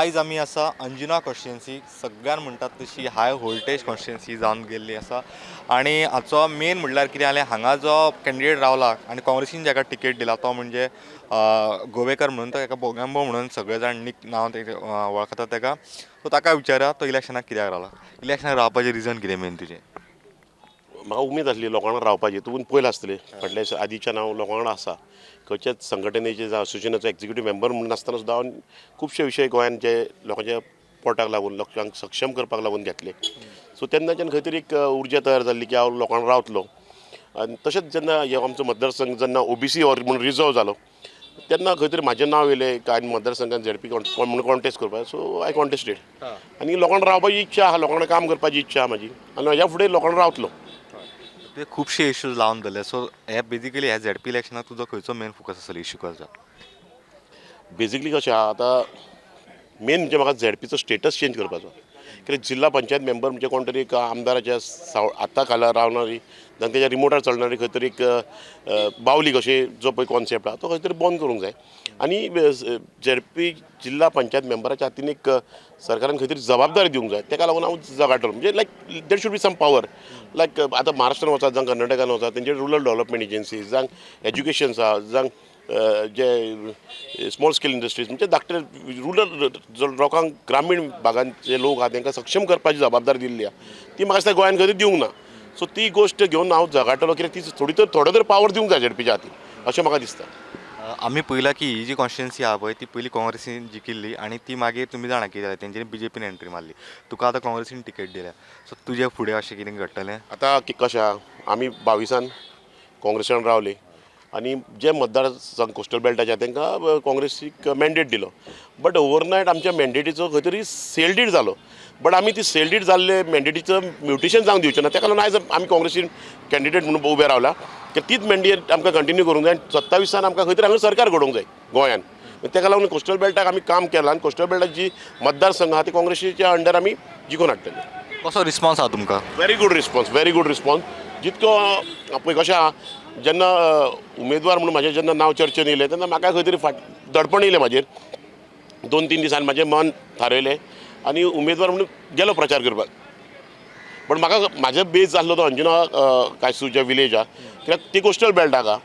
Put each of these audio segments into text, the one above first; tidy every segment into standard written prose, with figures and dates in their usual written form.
आयज आमी आसा अंजुना कॉन्स्टिट्युएन्सी सगळ्यान म्हणटात तशी हाय व्होल्टेज कॉन्स्टिट्युएन्सी जावन गेल्ली आसा आनी हाचो मेन म्हणल्यार कितें जालें हांगा जो कॅन्डिडेट रावला आनी काँग्रेसीन जाका टिकेट दिला तो म्हणजे गोवेकर म्हणून तो एका बोगंबो म्हणून सगळे जाण नांव वळखतात ताका. सो ताका विचारा तो इलेक्शनाक कित्याक रावला, इलेक्शनाक रावपाचें रिजन कितें मेन तुजें? म्हाका उमेद आसली लोकां वांगडा रावपाची. तुमी पयलें आसतलें फाटल्या आदींच्यान हांव लोकां वांगडा आसा. खंयच्याच संघटनेचे जावं असोसिएशनाचो एक्झिक्युटीव मेंबर म्हणून नासतना सुद्दां हांव खुबशे विशय गोंयान जे लोकांच्या पोटाक लागून लोकांक सक्षम करपाक लागून घेतले. सो तेन्नाच्यान खंय तरी एक उर्जा तयार जाल्ली की हांव लोकां वांगडा रावतलो. आनी तशेंच जेन्ना हो आमचो मतदारसंघ जेन्ना ओबीसी म्हणून रिजर्व जालो तेन्ना खंय तरी म्हाजें नांव येयलें काय मतदारसंघात झेडपी म्हणून कॉन्टेस्ट करपाक. सो आय कॉन्टेस्टेड आनी लोकां वांगडा रावपाची इच्छा आहा, लोकां वांगडा काम करपाची इच्छा आहा म्हाजी आनी म्हाज्या फुडें लोकां वांगडा रावतलो. तुवें खुबशे इश्यूज लावन दवरले. सो हे बेजिकली ह्या झेडपी इलेक्शनाक तुजो खंयचो मेन फोकस आसलो इश्यू करचा? बेजिकली कशें आहा आतां मेन म्हणजे म्हाका झेडपीचो स्टेटस चेंज करपाचो. कित्याक जिल्ला पंचायत मेंबर म्हणजे कोण तरी एक आमदाराच्या हाता खाला रावणारी जावं तेच्या रिमोटार चलणारी खंय तरी एक बावली कशी जो पळय कॉन्सेप्ट आहा तो खंय तरी बंद करूंक जाय. आनी झेडपी जिल्ला पंचायत मेंबराच्या हातीन एक सरकारान खंय तरी जबाबदारी दिवंक जाय. ताका लागून हांव झगडटलो. म्हणजे लायक देर शूड बी सम पावर. लायक आतां महाराष्ट्रान वचात जावं कर्नाटकान वचात तेंचे रुरल डेव्हलपमेंट एजन्सीज जावं एज्युकेशन्स आहा जावं जे स्मॉल स्केल इंडस्ट्रीज म्हणजे धाकटे रुरल लोकांक ग्रामीण भागांत जे लोक आहा तांकां सक्षम करपाची जबाबदारी दिल्ली आहा ती म्हाका दिसता गोंयान खंय तरी दिवंक ना. सो ती गोश्ट घेवन हांव झगडटलो कित्याक ती थोडो तर पावर दिवंक जाय झेडपीच्या हातीन अशें म्हाका दिसता. आमी पळयलां की ही जी कॉन्स्टिट्युएन्सी आहा पळय ती पयलीं काँग्रेसीन जिखिल्ली आनी ती मागीर तुमी जाणा कितें जालें तेंच्यांनी बीजेपीन एंट्री मारली. तुका आतां काँग्रेसीन टिकेट दिल्या. सो तुजे फुडें अशें कितें घडटलें? आतां कशें आहा आमी 22 काँग्रेसान रावले आनी जे मतदारसंघ कोस्टल बेल्टाचे तांकां काँग्रेसीक मॅन्डेट दिलो. बट ओवरनायट आमच्या मॅन्डेटीचो खंय तरी सेल डीड जालो. बट आमी ती सेल डीड जाल्ले मॅन्डेटीचं म्युटेशन जावंक दिवचें ना. ताका लागून आयज आमी काँग्रेसीन कॅन्डिडेट म्हणून उबे रावला की तीच मॅन्डेट आमकां कंटिन्यू करूंक जाय. 27 आमकां खंय तरी हांगा सरकार घडोवंक जाय गोंयान. ताका लागून कोस्टल बेल्टाक आमी काम केलां आनी कोस्टल बेल्टाची जी मतदारसंघ आहा ती काँग्रेसीच्या अंडर आमी जिखून हाडटले. कसो रिस्पॉन्स आहा तुमकां? Very good response. जितको पळय कशें आहा जेन्ना उमेदवार म्हणून म्हाजें जेन्ना नांव चर्चेन येयलें तेन्ना म्हाका खंय तरी दडपण येयलें म्हाजेर. 2-3 दिसान म्हाजें मन थारयलें आनी उमेदवार म्हणून गेलो प्रचार करपाक. पण म्हाका म्हाजो बेज जाल्लो तो अंजुना कायसूच्या विलेज आहा कित्याक ती कोस्टल बेल्टाक आहा.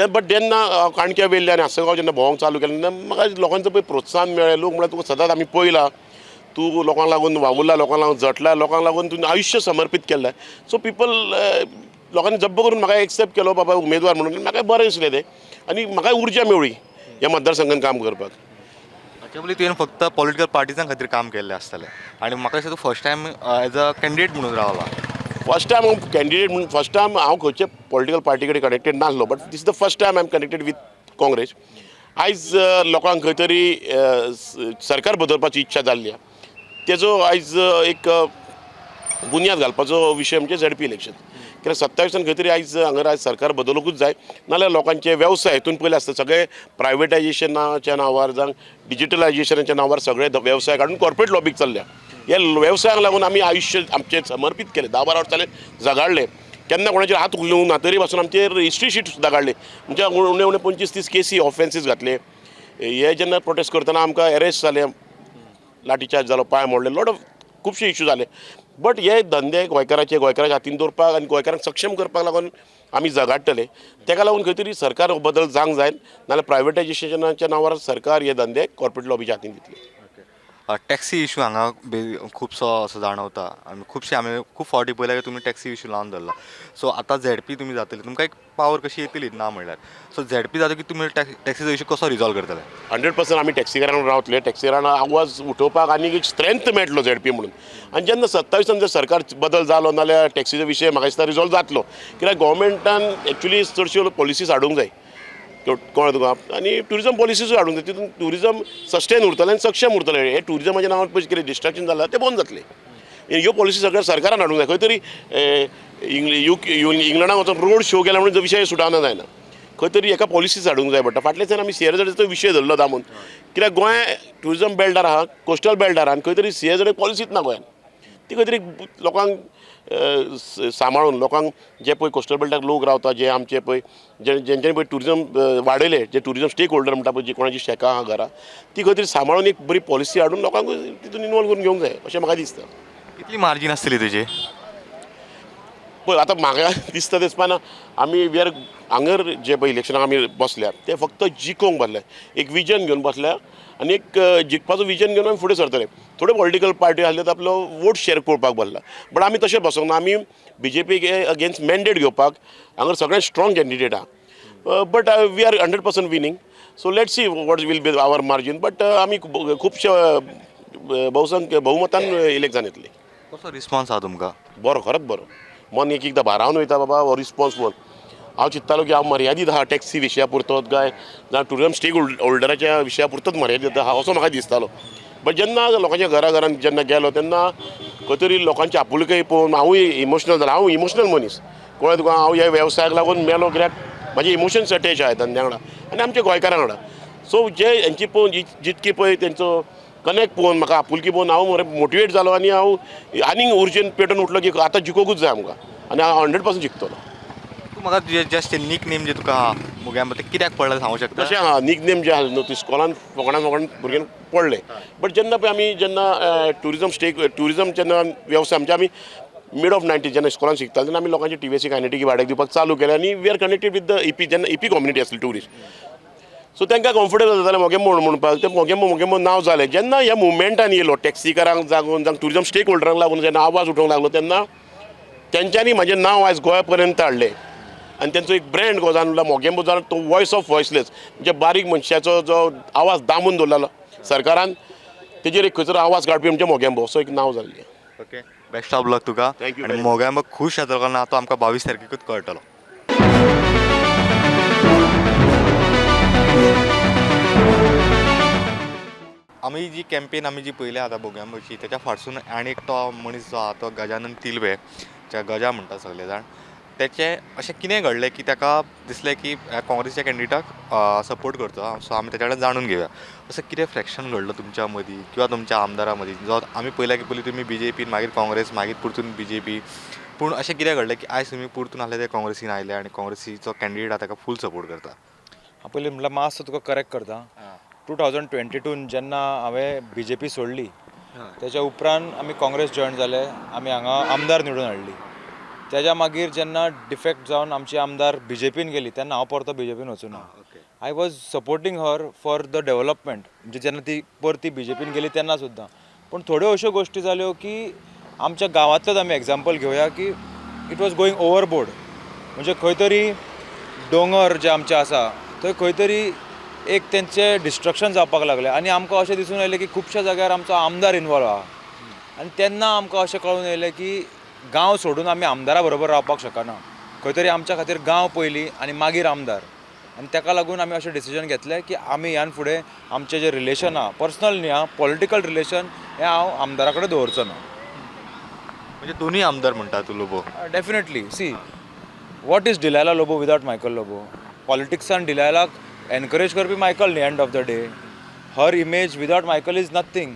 बट जेन्ना काणक्या वेल्ले आनी आसगांव जेन्ना भोंवंक चालू केलें तेन्ना म्हाका लोकांचो पळय प्रोत्साहन मेळ्ळें. लोक म्हळ्यार तुका सदांच आमी पळयलां तूं लोकांक लागून वावुरला, लोकांक लागून झटला, लोकांक लागून तुवें आयुश्य समर्पीत केल्लें. सो पिपल लोकांनी जब्ब करून म्हाका एक्सेप्ट केलो बाबा उमेदवार म्हणून. म्हाका बरें दिसलें तें आनी म्हाका उर्जा मेवळी ह्या मतदारसंघान काम करपाक. हाचे पयलीं तुवें फक्त पॉलिटिकल पार्टिजां खातीर काम केल्लें आसतलें आनी म्हाका दिसता तूं first time as a candidate म्हणून रावला. फर्स्ट टायम हांव कॅन्डिडेट म्हणून फर्स्ट टायम हांव खंयचे पॉलिटिकल पार्टी कडेन कनेक्टेड नासलो. But this is the first time I am connected with Congress. आयज लोकांक खंय तरी सरकार बदलपाची इच्छा जाल्ली आहा. तेजो आयज एक बुन्याद घालपाचो विशय म्हणजे झेडपी इलेक्शन. कित्याक 27 खंय तरी आयज हांगा सरकार बदलूंकूच जाय नाल्यार लोकांचे वेवसाय हितून पयले आसता सगळे प्रायवेटायजेशनाच्या नांवार जावं डिजिटलायजेशनाच्या नांवार सगळे वेवसाय काडून कॉर्पोरेट लॉबीक चल्ल्या. ह्या वेवसायाक लागून आमी आयुश्य आमचें समर्पीत केलें. 10-12 वर्सां झगडले. केन्ना कोणाचेर हात उखलूंक ना तरी पासून आमचेर हिस्ट्री शीट सुद्दां काडली. म्हणजे उणे उणे 25-30 केसी ऑफेन्सीस घातले. हे जेन्ना प्रोटेस्ट करतना आमकां अरेस्ट जाले, लाठीचार्ज जालो, पांय मोडले, लॉट ऑफ खुबशे इश्यू जाले. बट हे धंदे गोंयकाराच्या हातीन दवरपाक आनी गोंयकारांक सक्षम करपाक लागून आमी झगडटले. ताका लागून खंय तरी सरकार बदल जावंक जाय नाल्यार प्रायवेटायजेशनाच्या नांवार सरकार हे धंदे कॉर्पोरेट लॉबीच्या हातीन दितले. टॅक्सी इश्यू हांगा खुबसो असो जाणवता आनी खुबशे आमी खूब फावटी पळयला की तुमी टॅक्सी इश्यू लावन धरला. सो आतां झेडपी तुमी जातली तुमकां एक पावर कशी येतली ना म्हणल्यार. सो झेडपी जाता की तुमी टॅक्सीचो इश्यू कसो रिजॉल्व करतले? 100% आमी टॅक्सीकारांक रावतले. टॅक्सीकारांक आवाज उठोवपाक आनी एक स्ट्रेंथ मेळटलो झेडपी म्हणून. आनी जेन्ना 27 जर सरकार बदल जालो नाल्यार टॅक्सीचो विशय म्हाका दिसता रिजॉल्व जातलो. कित्याक गोवोरमेंटान एक्चुली चडश्यो पॉलिसीज हाडूंक जाय कळ्ळें तुका. आनी ट्युरिजम पॉलिसीजूय हाडूंक जाय. तितून ट्युरिजम सस्टेन उरतलें आनी सक्षम उरतलें. हे ट्युरिजमाच्या नांवार पयशे कितें डिस्ट्रॅक्शन जालां तें बंद जातलें. ह्यो पॉलिसी सगळ्या सरकारान हाडूंक जाय. खंय तरी इंग्लंडाक वचून रोड शो केला म्हणून विशय सुटावना जायना. खंय तरी एका पॉलिसीज हाडूंक जाय पडटा. फाटल्या दिसांनी आमी सिंहगडाचो विशय धरलो दामून. कित्याक गोंय ट्युरिजम बेल्टार आहा, कोस्टल बेल्टार आहा आनी खंय तरी सिंहगडाक पॉलिसीच ना गोंयान. ती खंय तरी लोकांक सांबाळून लोकांक जे पळय कोस्टल बेल्टाक लोक रावता जे आमचे पळय जेंच्यांनी पळय ट्युरिजम वाडयले जे ट्युरिजम स्टेक होल्डर म्हणटा पळय जी कोणाची शेकां आहा घरां ती खंय तरी सांबाळून एक बरी पॉलिसी हाडून लोकांक तितून इनवॉल्व करून घेवंक जाय अशें म्हाका दिसता. कितली मार्जीन आसतली तुजी? पळय आतां म्हाका दिसता दिसपाना आमी वी आर हांगर जे पळय इलेक्शनाक आमी बसल्यात ते फक्त जिखोवंक बसले, एक विजन घेवन बसल्या आनी एक जिखपाचो विजन घेवन आमी फुडें सरतले. थोडे पॉलिटिकल पार्टी आसले ते आपलो वोट शेअर करपाक बसला, बट आमी तशें बसोंक ना. आमी BJP अगेन्स्ट मॅन्डेट घेवपाक हांगर सगळ्यात स्ट्रॉंग कॅन्डिडेट आहा, but we are 100% winning. So let see what will be our margin, but आमी खुबशे बहुमतान इलेक्शन येतली. कसो रिस्पॉन्स आहा तुमकां? बरो, खरोच बरो. मन एक एकदां भारावन वयता बाबा हो रिस्पॉन्स म्हणून. हांव चिंत्तालो की हांव मर्यादीत आहा टॅक्सी विशया पुरतोच काय जावं टुरिजम स्टेक होल्डराच्या विशया पुरतोच मर्यादीत आहा असो म्हाका दिसतालो. बट जेन्ना लोकांच्या घरान जेन्ना गेलो तेन्ना खंय तरी लोकांची आपुलकाय पळोवन हांवूय इमोशनल जालो. हांव इमोशनल मनीस, कळ्ळें तुका. हांव ह्या वेवसायाक लागून मेलो कित्याक म्हाजे इमोशन्स अटॅच आहात धंद्या वांगडा आनी आमच्या गोंयकारां वांगडा. सो जे हेंची पळोवन जितकी पळय तेंचो कनेक्ट पळोवन म्हाका आपुलकी पळोवन हांव मरे मोटिवेट जालो आनी हांव आनीक उर्जेन पेटोवन उठलो की आतां जिखोवंकूच जाय आमकां आनी हांव 100% जिखतलो. तूं म्हाका जस्ट निक नेम जे तुका आहा मुग्या ते कित्याक पडलें सांगूंक शकता? तशें आहा निक नेम जे आहा न्हू ती स्कॉलान फकाणान भुरग्यांक पडले. बट जेन्ना पळय आमी जेन्ना ट्युरिजम जेन्ना वेवसाय म्हणजे आमी मिड ऑफ 90s जेन्ना स्कॉलान शिकताले तेन्ना आमी लोकांची TVS कायनेटिकी भाड्याक दिवपाक चालू केलें आनी we are connected with the EP जेन्ना EP कम्युनिटी आसली ट्युरिस्ट. सो तांकां कम्फर्टेबल जातालें मोगेंबो म्हणपाक. ते मोगेंबो नांव जालें. जेन्ना ह्या मुवमेंटान येयलो टॅक्सीकारांक जावं टुरिजम स्टेक होल्डरांक लागून जेन्ना आवाज उठोवंक लागलो तेन्ना तेंच्यांनी म्हाजें नांव आयज गोंया पर्यंत हाडलें आनी तेंचो एक ब्रँड गो जावन मोगेंबो जावन तो वॉयस ऑफ वॉयसलेस म्हणजे बारीक मनशाचो जो आवाज दामून दवरलेलो सरकारान तेजेर एक खंयसर आवाज काडपी म्हणजे मोगेंबो असो एक नांव जाल्लें. Okay, best of luck Tuka. Thank you आनी very मोग्यांबो खूश येतलो कारण तो आमकां 22 तारखेकूच कळटलो. आमी जी कॅम्पेन आमी जी पळयल्या आतां बोग्यांबोची तेच्या फाटसून आनी एक तो मनीस जो आहा तो गजानन तिलवे, जे गजा म्हणटा सगळे जाण, तेचें अशें कितें घडलें की ताका दिसलें की काँग्रेसच्या कॅन्डिडेटाक सपोर्ट करचो. सो आमी तेच्या कडेन जाणून घेवया असं कितें फ्रॅक्शन घडलं तुमच्या मदीं किंवा तुमच्या आमदारा मदीं. जो आमी पळयला की पयलीं तुमी BJP मागीर काँग्रेस मागीर परतून BJP, पूण अशें कितें घडलें की आयज तुमी परतून आसले ते काँग्रेसीन आयले आनी काँग्रेसीचो कॅन्डिडेट आहा ताका फूल सपोर्ट करता? हांव पयलीं म्हणल्यार मातसो तुका करेक्ट करता. 2022 जेन्ना हांवें BJP सोडली तेच्या उपरांत आमी काँग्रेस जॉयन जाले. आमी हांगा आमदार निवडून हाडली. तेच्या मागीर जेन्ना डिफेक्ट जावन आमची आमदार BJPन गेली तेन्ना हांव परतो BJPन वचूं ना. I was supporting her for the development. म्हणजे जेन्ना ती परती BJPन गेली तेन्ना सुद्दां. पूण थोड्यो अश्यो गोश्टी जाल्यो की आमच्या गांवांतलोच आमी एग्जाम्पल घेवया की इट वॉज गोईंग ओवरबोर्ड. म्हणजे खंय तरी दोंगर जे आमचे आसा थंय खंय तरी एक तेंचें डिस्ट्रक्शन जावपाक लागलें आनी आमकां अशें दिसून येयलें की खुबश्या जाग्यार आमचो आमदार इनवॉल्व आहा. आनी तेन्ना आमकां अशें कळून येयलें की गांव सोडून आमी आमदारा बरोबर रावपाक शकना. खंय तरी आमच्या खातीर गांव पयलीं आनी मागीर आमदार. आनी ताका लागून आमी अशें डिसिजन घेतलें की आमी ह्यान फुडें आमचें जें रिलेशन आहा पर्सनल न्ही आहा पॉलिटिकल रिलेशन हें हांव आमदारा कडेन दवरचो ना. म्हणजे दोनूय आमदार म्हणटा तूं Lobo? Definitely. See what is Delilah Lobo without Michael Lobo? पॉलिटिक्सान डिलायलाक एनकरेज करपी मायकल न्ही end of the day. Her image without Michael is nothing.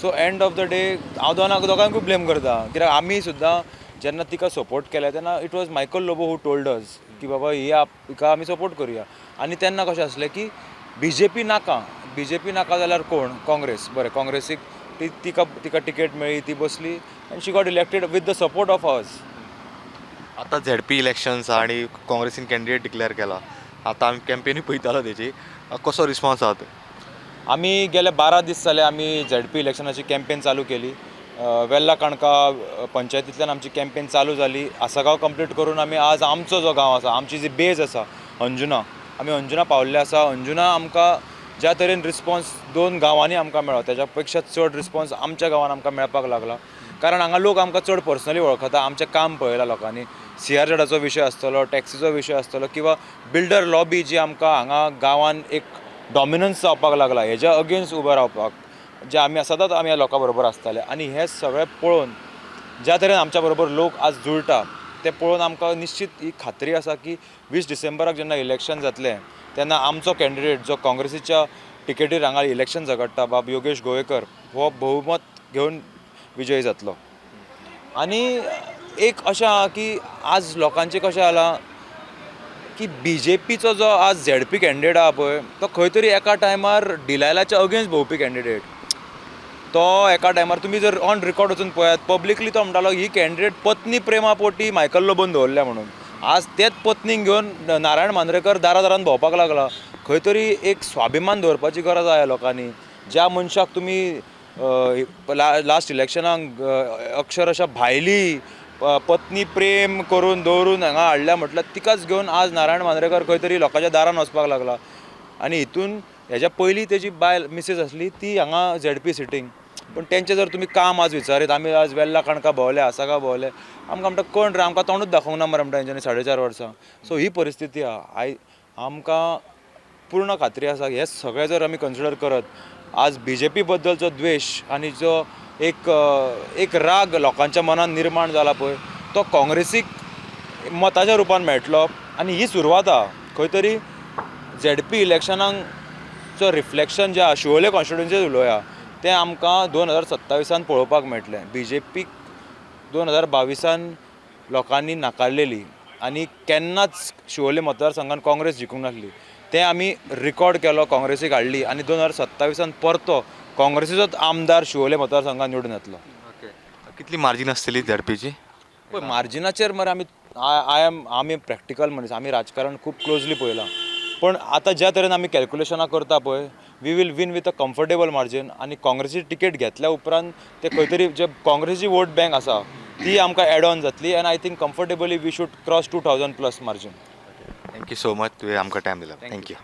So end of the day हांव दोगांकूय ब्लेम करता कित्याक आमी सुद्दां जेन्ना तिका सपोर्ट केलें तेन्ना it was Michael Lobo who told us की बाबा हिका आमी सपोर्ट करुया. आनी तेन्ना कशें आसलें की BJP नाका जाल्यार कोण? काँग्रेस. बरें, काँग्रेसीक तिका टिकेट मेळ्ळी, ती बसली आनी she got elected with the support of us. आतां ZP इलेक्शन्स आनी काँग्रेसीन कॅन्डिडेट डिक्लेअर केला. आतां आमी कॅम्पेनूय पळयतालो तेजी. कसो रिस्पॉन्स आहा? आमी गेले 12 दीस जाले आमी ZP इलेक्शनाची कॅम्पेन चालू केली. वेल्ला काणका पंचायतींतल्यान आमची कॅम्पेन चालू जाली. आसागांव कंप्लीट करून आमी आज आमचो जो गांव आसा, आमची जी बेज आसा अंजुना, आमी अंजुना पावल्ले आसा. अंजुना आमकां ज्या तरेन रिस्पॉन्स 2 गांवांनी आमकां मेळ्ळो तेच्या पेक्षा चड रिस्पॉन्स आमच्या गांवांत आमकां मेळपाक लागला. कारण हांगा लोक आमकां चड पर्सनली वळखता. आमचें काम पळयलां लोकांनी. CRZाचो विशय आसतलो, टॅक्सीचो विशय आसतलो किंवा बिल्डर लॉबी जी आमकां हांगा गांवांत एक डॉमिनन्स जावपाक लागला हेज्या अगेन्स्ट उबें रावपाक जे आमी सदांच आमी ह्या लोकां बरोबर आसताले. आनी हें सगळें पळोवन ज्या तरेन आमच्या बरोबर लोक आज जुळटा तें पळोवन आमकां निश्चित ही खात्री आसा की 20 डिसेंबराक जेन्ना इलेक्शन जातलें तेन्ना आमचो कॅन्डिडेट जो काँग्रेसीच्या टिकेटीर हांगा इलेक्शन झगडटा बाब योगेश गोवेकर हो बहुमत घेवन विजयी जातलो. आनी एक अशें आहा की आज लोकांचें कशें जाला की BJPचो जो आज ZP कॅन्डिडेट आहा पळय तो खंय तरी एका टायमार डिलायलाच्या अगेन्स्ट भोंवपी कॅन्डिडेट. तो एका टायमार तुमी जर ऑन रिकॉर्ड वचून पळयात पब्लिकली तो म्हणटालो ही कॅन्डिडेट पत्नी प्रेमा पोटी मायकल लोबोन दवरल्या म्हणून. आज तेच पत्नीक घेवन नारायण मांद्रेकर दारान भोंवपाक लागला. खंय तरी एक स्वाभिमान दवरपाची गरज आहा ह्या लोकांनी. ज्या मनशाक तुमी लास्ट इलेक्शनाक अक्षरशः भायली पत्नी प्रेम करून दवरून हांगा हाडल्या म्हटल्यार तिकाच घेवन आज नारायण मांद्रेकर खंय तरी लोकांच्या दारान वचपाक लागला. आनी हितून हेज्या पयलीं तेजी बायल मिसेस आसली ती हांगा ZP सिटींग. पूण तेंचें जर तुमी काम आज विचारीत आमी आज वेल्ला काणका भोंवले आसाका भोंवले आमकां म्हणटा कोण रे आमकां तोंडूच दाखोवंक ना मरे म्हणटा हेंच्यांनी 4.5 वर्सां. सो ही परिस्थिती आहा. आमकां पूर्ण खात्री आसा हे सगळें जर आमी कन्सिडर करत आज BJP बद्दलचो द्वेश आनी जो एक राग लोकांच्या मनान निर्माण जाला पळय तो काँग्रेसीक मताच्या रुपान मेळटलो. आनी ही सुरवात आहा. खंय तरी ZP इलेक्शनांचो रिफ्लेक्शन जें आहा शिवोले कॉन्स्टिट्युएन्सीत उलोवया तें आमकां 2027 पळोवपाक मेळटलें. BJPक 2022 लोकांनी नाकारलेली आनी केन्नाच शिवोले मतदारसंघात काँग्रेस जिखूंक नासली. तें आमी रिकॉर्ड केलो काँग्रेसीक हाडली आनी 2027 परतो काँग्रेसीचोच आमदार शिवोले मतदारसंघात निवडून येतलो. कितली मार्जीन आसतली ZPची? पळय मार्जिनाचेर मरे आमी प्रॅक्टिकल मनीस आमी राजकारण खूब क्लोजली पळयलां. पण आतां ज्या तरेन आमी कॅल्क्युलेशनां करता पळय we will win with a comfortable margin. आनी काँग्रेसीची तिकेट घेतल्या उपरांत ते खंय तरी जे काँग्रेसीची वोट बँक आसा ती आमकां एड ऑन जातली and I think comfortably we should cross 2000+ margin. Thank you so much तुवें आमकां टायम दिलो. थँक्यू.